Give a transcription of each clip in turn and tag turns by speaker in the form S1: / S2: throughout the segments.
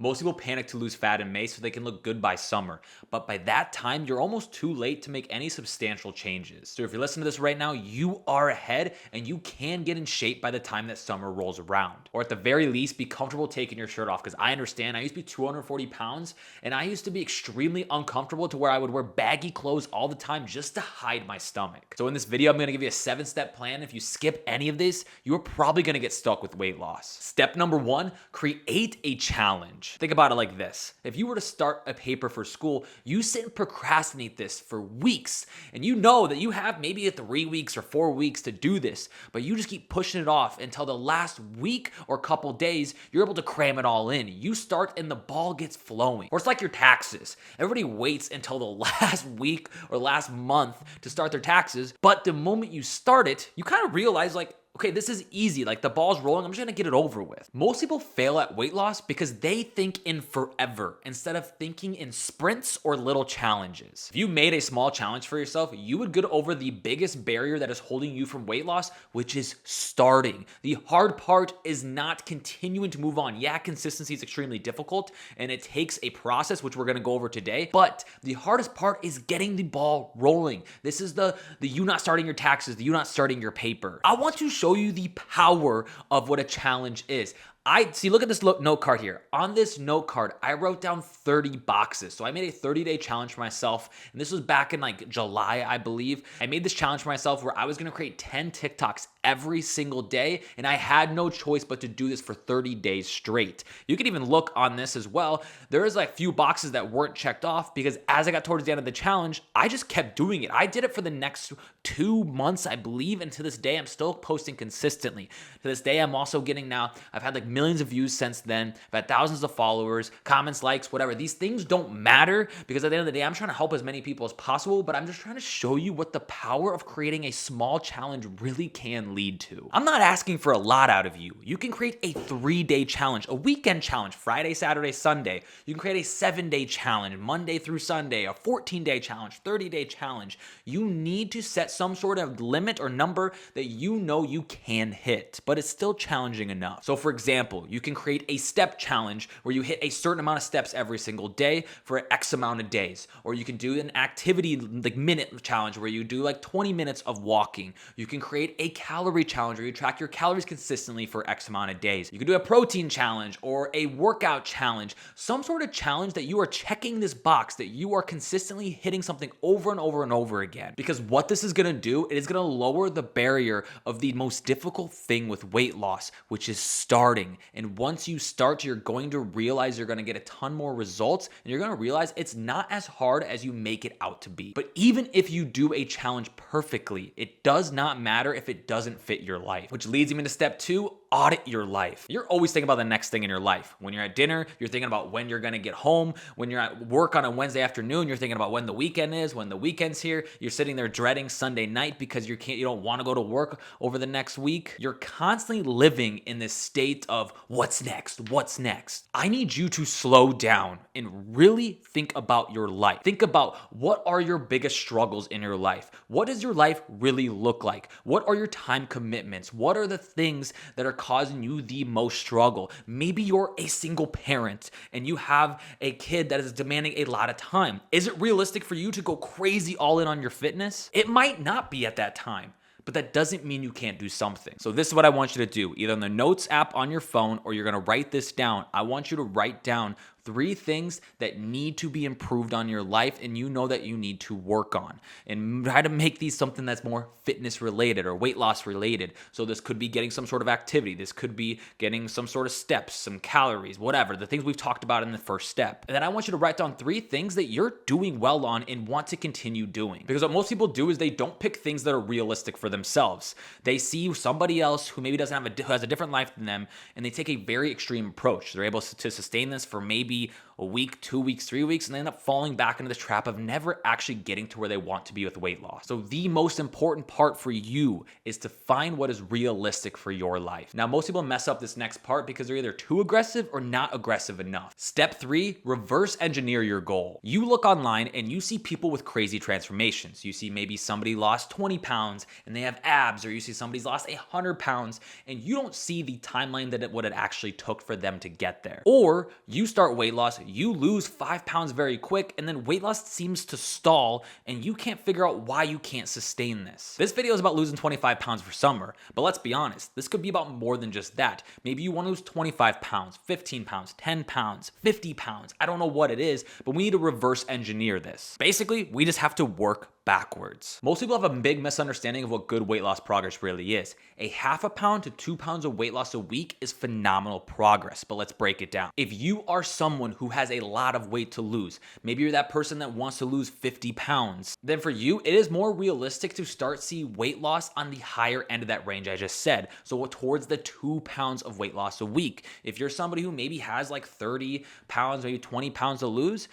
S1: Most people panic to lose fat in May so they can look good by summer, but by that time, you're almost too late to make any substantial changes. So if you're listening to this right now, you are ahead and you can get in shape by the time that summer rolls around. Or at the very least, be comfortable taking your shirt off, because I understand I used to be 240 pounds and I used to be extremely uncomfortable to where I would wear baggy clothes all the time just to hide my stomach. So in this video, I'm gonna give you a 7-step plan. If you skip any of these, you are probably gonna get stuck with weight loss. Step number 1, create a challenge. Think about it like this. If you were to start a paper for school, you sit and procrastinate this for weeks, and you know that you have maybe 3 weeks or 4 weeks to do this, but you just keep pushing it off until the last week or couple days, you're able to cram it all in. You start and the ball gets flowing. Or it's like your taxes. Everybody waits until the last week or last month to start their taxes, but the moment you start it, you kind of realize like, okay, this is easy. Like the ball's rolling. I'm just gonna get it over with. Most people fail at weight loss because they think in forever instead of thinking in sprints or little challenges. If you made a small challenge for yourself, you would get over the biggest barrier that is holding you from weight loss, which is starting. The hard part is not continuing to move on. Yeah, consistency is extremely difficult and it takes a process, which we're gonna go over today, but the hardest part is getting the ball rolling. This is the you not starting your taxes, the you not starting your paper. I want to show you the power of what a challenge is. Look at this note card here. On this note card, I wrote down 30 boxes. So I made a 30-day challenge for myself. And this was back in like July, I believe. I made this challenge for myself where I was gonna create 10 TikToks every single day. And I had no choice but to do this for 30 days straight. You can even look on this as well. There is like a few boxes that weren't checked off because as I got towards the end of the challenge, I just kept doing it. I did it for the next 2 months, I believe. And to this day, I'm still posting consistently. To this day, I'm also getting now, I've had like millions of views since then. I've had thousands of followers, comments, likes, whatever. These things don't matter because at the end of the day, I'm trying to help as many people as possible, but I'm just trying to show you what the power of creating a small challenge really can lead to. I'm not asking for a lot out of you. You can create a 3-day challenge, a weekend challenge, Friday, Saturday, Sunday. You can create a 7-day challenge, Monday through Sunday, a 14-day challenge, 30-day challenge. You need to set some sort of limit or number that you know you can hit, but it's still challenging enough. So for example, you can create a step challenge where you hit a certain amount of steps every single day for X amount of days. Or you can do an activity like minute challenge where you do like 20 minutes of walking. You can create a calorie challenge where you track your calories consistently for X amount of days. You can do a protein challenge or a workout challenge, some sort of challenge that you are checking this box, that you are consistently hitting something over and over and over again. Because what this is gonna do, it is gonna lower the barrier of the most difficult thing with weight loss, which is starting. And once you start, you're going to realize you're going to get a ton more results, and you're going to realize it's not as hard as you make it out to be. But even if you do a challenge perfectly, it does not matter if it doesn't fit your life. Which leads me into step 2, audit your life. You're always thinking about the next thing in your life. When you're at dinner, you're thinking about when you're going to get home. When you're at work on a Wednesday afternoon, you're thinking about when the weekend is, when the weekend's here. You're sitting there dreading Sunday night because you don't want to go to work over the next week. You're constantly living in this state of what's next? What's next? I need you to slow down and really think about your life. Think about what are your biggest struggles in your life? What does your life really look like? What are your time commitments? What are the things that are causing you the most struggle? Maybe you're a single parent and you have a kid that is demanding a lot of time. Is it realistic for you to go crazy all in on your fitness? It might not be at that time, but that doesn't mean you can't do something. So this is what I want you to do, either in the notes app on your phone or you're gonna write this down. I want you to write down 3 things that need to be improved on your life and you know that you need to work on, and try to make these something that's more fitness related or weight loss related. So this could be getting some sort of activity. This could be getting some sort of steps, some calories, whatever, the things we've talked about in the first step. And then I want you to write down 3 things that you're doing well on and want to continue doing. Because what most people do is they don't pick things that are realistic for themselves. They see somebody else who maybe who has a different life than them, and they take a very extreme approach. They're able to sustain this for maybe maybe a week, 2 weeks, 3 weeks, and they end up falling back into this trap of never actually getting to where they want to be with weight loss. So the most important part for you is to find what is realistic for your life. Now, most people mess up this next part because they're either too aggressive or not aggressive enough. Step 3, reverse engineer your goal. You look online and you see people with crazy transformations. You see maybe somebody lost 20 pounds and they have abs, or you see somebody's lost 100 pounds and you don't see the timeline that what it actually took for them to get there. Or you start weight loss, you lose 5 pounds very quick, and then weight loss seems to stall and you can't figure out why you can't sustain this. This video is about losing 25 pounds for summer, but let's be honest, this could be about more than just that. Maybe you want to lose 25 pounds, 15 pounds, 10 pounds, 50 pounds. I don't know what it is, but we need to reverse engineer this. Basically, we just have to work backwards. Most people have a big misunderstanding of what good weight loss progress really is. A half a pound to 2 pounds of weight loss a week is phenomenal progress, but let's break it down. If you are someone who has a lot of weight to lose, maybe you're that person that wants to lose 50 pounds, then for you, it is more realistic to start see weight loss on the higher end of that range I just said. So towards the 2 pounds of weight loss a week. If you're somebody who maybe has like 30 pounds, maybe 20 pounds to lose,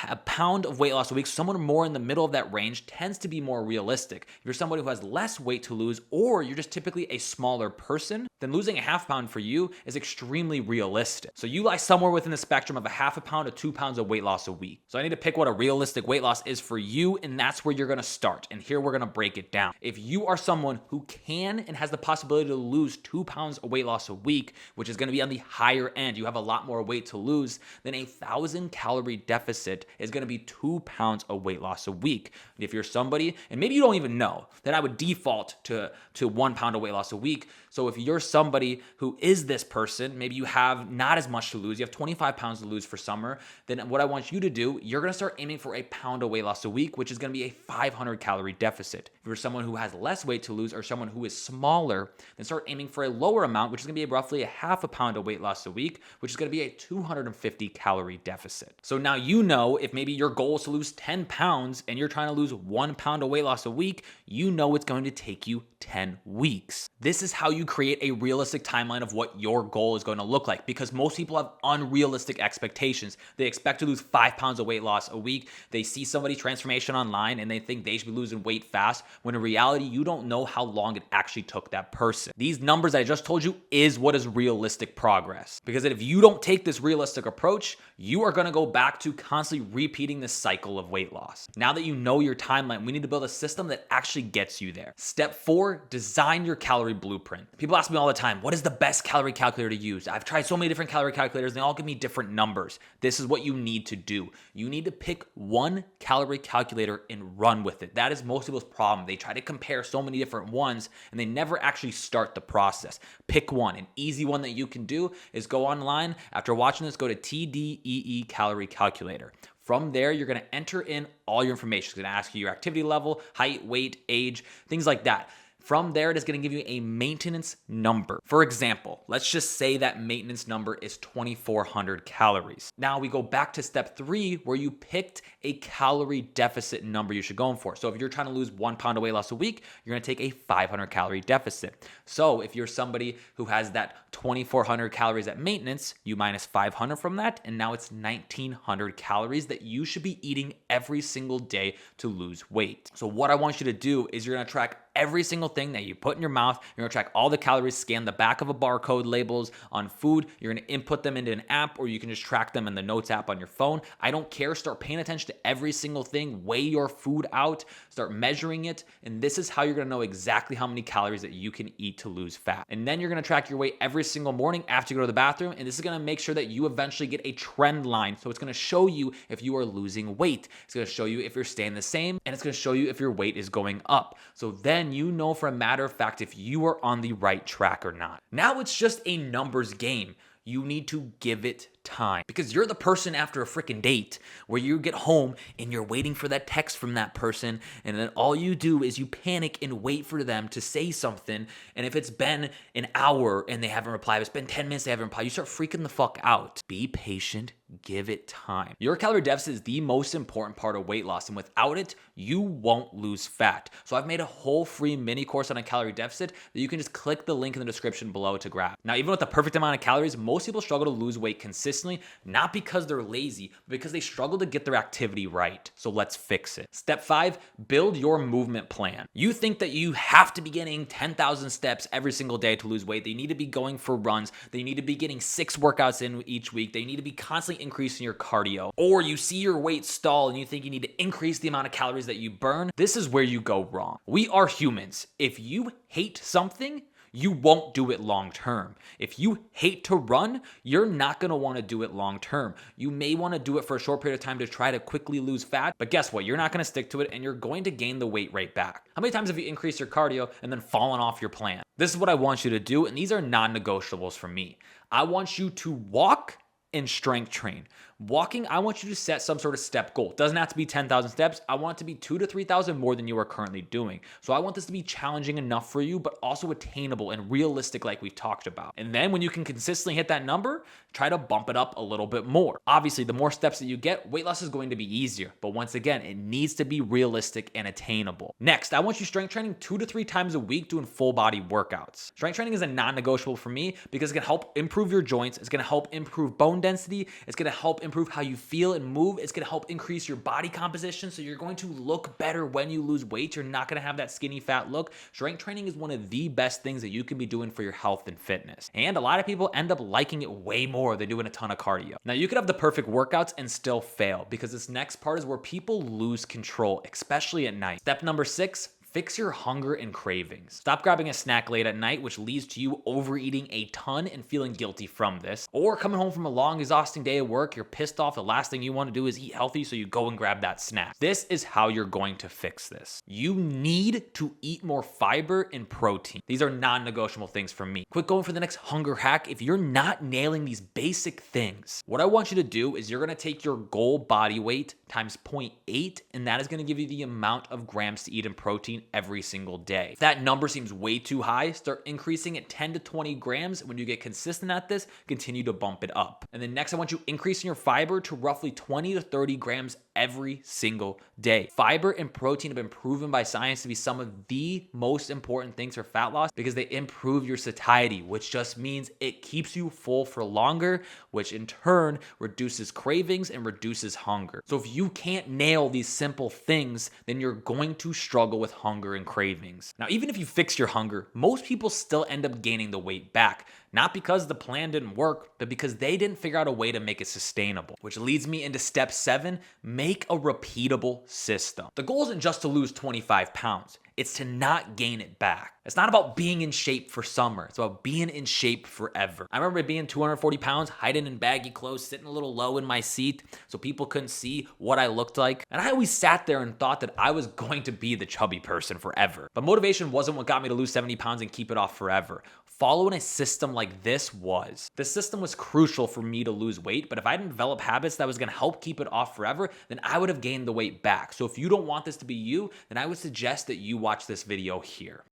S1: a pound of weight loss a week, someone more in the middle of that range tends to be more realistic. If you're somebody who has less weight to lose, or you're just typically a smaller person, then losing a half pound for you is extremely realistic. So you lie somewhere within the spectrum of a half a pound to 2 pounds of weight loss a week. So I need to pick what a realistic weight loss is for you, and that's where you're gonna start. And here we're gonna break it down. If you are someone who can and has the possibility to lose 2 pounds of weight loss a week, which is gonna be on the higher end, you have a lot more weight to lose, then 1,000 calorie deficit is gonna be 2 pounds of weight loss a week. And if you're somebody, and maybe you don't even know, then I would default to 1 pound of weight loss a week. So if you're somebody who is this person, maybe you have not as much to lose, you have 25 pounds to lose for summer, then what I want you to do, you're gonna start aiming for a pound of weight loss a week, which is gonna be a 500 calorie deficit. If you're someone who has less weight to lose or someone who is smaller, then start aiming for a lower amount, which is gonna be roughly a half a pound of weight loss a week, which is gonna be a 250 calorie deficit. So now you know if maybe your goal is to lose 10 pounds and you're trying to lose 1 pound of weight loss a week, you know it's going to take you 10 weeks. This is how you create a realistic timeline of what your goal is going to look like, because most people have unrealistic expectations. They expect to lose 5 pounds of weight loss a week. They see somebody's transformation online and they think they should be losing weight fast, when in reality, you don't know how long it actually took that person. These numbers I just told you is what is realistic progress. Because if you don't take this realistic approach, you are going to go back to constantly repeating this cycle of weight loss. Now that you know your timeline, we need to build a system that actually gets you there. Step 4, design your calorie blueprint. People ask me all the time, what is the best calorie calculator to use? I've tried so many different calorie calculators and they all give me different numbers. This is what you need to do. You need to pick one calorie calculator and run with it. That is most people's problem. They try to compare so many different ones and they never actually start the process. Pick one. An easy one that you can do is go online. After watching this, go to TDEE calorie calculator. From there, you're going to enter in all your information. It's going to ask you your activity level, height, weight, age, things like that. From there, it is going to give you a maintenance number. For example, let's just say that maintenance number is 2,400 calories. Now we go back to step 3 where you picked a calorie deficit number you should go for. So if you're trying to lose 1 pound of weight loss a week, you're going to take a 500 calorie deficit. So if you're somebody who has that 2,400 calories at maintenance, you minus 500 from that, and now it's 1,900 calories that you should be eating every single day to lose weight. So what I want you to do is you're going to track every single thing that you put in your mouth. You're gonna track all the calories, scan the back of a barcode labels on food. You're gonna input them into an app, or you can just track them in the Notes app on your phone. I don't care. Start paying attention to every single thing. Weigh your food out. Start measuring it. And this is how you're gonna know exactly how many calories that you can eat to lose fat. And then you're gonna track your weight every single morning after you go to the bathroom. And this is gonna make sure that you eventually get a trend line. So it's gonna show you if you are losing weight. It's gonna show you if you're staying the same. And it's gonna show you if your weight is going up. So then you know for a matter of fact if you are on the right track or not. Now it's just a numbers game. You need to give it time, because you're the person after a freaking date where you get home and you're waiting for that text from that person, and then all you do is you panic and wait for them to say something. And if it's been an hour and they haven't replied, if it's been 10 minutes they haven't replied, you start freaking the fuck out. Be patient, give it time. Your calorie deficit is the most important part of weight loss, and without it, you won't lose fat. So I've made a whole free mini course on a calorie deficit that you can just click the link in the description below to grab. Now, even with the perfect amount of calories, most people struggle to lose weight consistently. consistently, not because they're lazy, but because they struggle to get their activity right. So let's fix it. Step 5, build your movement plan. You think that you have to be getting 10,000 steps every single day to lose weight. They need to be going for runs. They need to be getting 6 workouts in each week. They need to be constantly increasing your cardio. Or you see your weight stall and you think you need to increase the amount of calories that you burn. This is where you go wrong. We are humans. If you hate something, you won't do it long term. If you hate to run, you're not gonna wanna do it long term. You may wanna do it for a short period of time to try to quickly lose fat, but guess what? You're not gonna stick to it and you're going to gain the weight right back. How many times have you increased your cardio and then fallen off your plan? This is what I want you to do, and these are non-negotiables for me. I want you to walk and strength train. Walking, I want you to set some sort of step goal. It doesn't have to be 10,000 steps. I want it to be 2,000 to 3,000 more than you are currently doing. So I want this to be challenging enough for you, but also attainable and realistic like we've talked about. And then when you can consistently hit that number, try to bump it up a little bit more. Obviously, the more steps that you get, weight loss is going to be easier. But once again, it needs to be realistic and attainable. Next, I want you strength training 2 to 3 times a week doing full body workouts. Strength training is a non-negotiable for me because it's gonna help improve your joints. It's gonna help improve bone density. It's gonna help improve how you feel and move. It's gonna help increase your body composition. So you're going to look better when you lose weight. You're not gonna have that skinny fat look. Strength training is one of the best things that you can be doing for your health and fitness. And a lot of people end up liking it way more than doing a ton of cardio. Now you could have the perfect workouts and still fail because this next part is where people lose control, especially at night. Step number 6, fix your hunger and cravings. Stop grabbing a snack late at night, which leads to you overeating a ton and feeling guilty from this. Or coming home from a long, exhausting day of work, you're pissed off, the last thing you want to do is eat healthy, so you go and grab that snack. This is how you're going to fix this. You need to eat more fiber and protein. These are non-negotiable things for me. Quit going for the next hunger hack if you're not nailing these basic things. What I want you to do is you're going to take your goal body weight times 0.8, and that is going to give you the amount of grams to eat in protein every single day. If that number seems way too high, start increasing it 10 to 20 grams. When you get consistent at this, continue to bump it up. And then next, I want you increasing your fiber to roughly 20 to 30 grams every single day. Fiber and protein have been proven by science to be some of the most important things for fat loss because they improve your satiety, which just means it keeps you full for longer, which in turn reduces cravings and reduces hunger. So if you can't nail these simple things, then you're going to struggle with hunger and cravings. Now, even if you fix your hunger, most people still end up gaining the weight back. Not because the plan didn't work, but because they didn't figure out a way to make it sustainable. Which leads me into step 7, make a repeatable system. The goal isn't just to lose 25 pounds. It's to not gain it back. It's not about being in shape for summer. It's about being in shape forever. I remember being 240 pounds, hiding in baggy clothes, sitting a little low in my seat so people couldn't see what I looked like. And I always sat there and thought that I was going to be the chubby person forever. But motivation wasn't what got me to lose 70 pounds and keep it off forever. Following a system like this was. The system was crucial for me to lose weight, but if I didn't develop habits that was gonna help keep it off forever, then I would have gained the weight back. So if you don't want this to be you, then I would suggest that you watch this video here.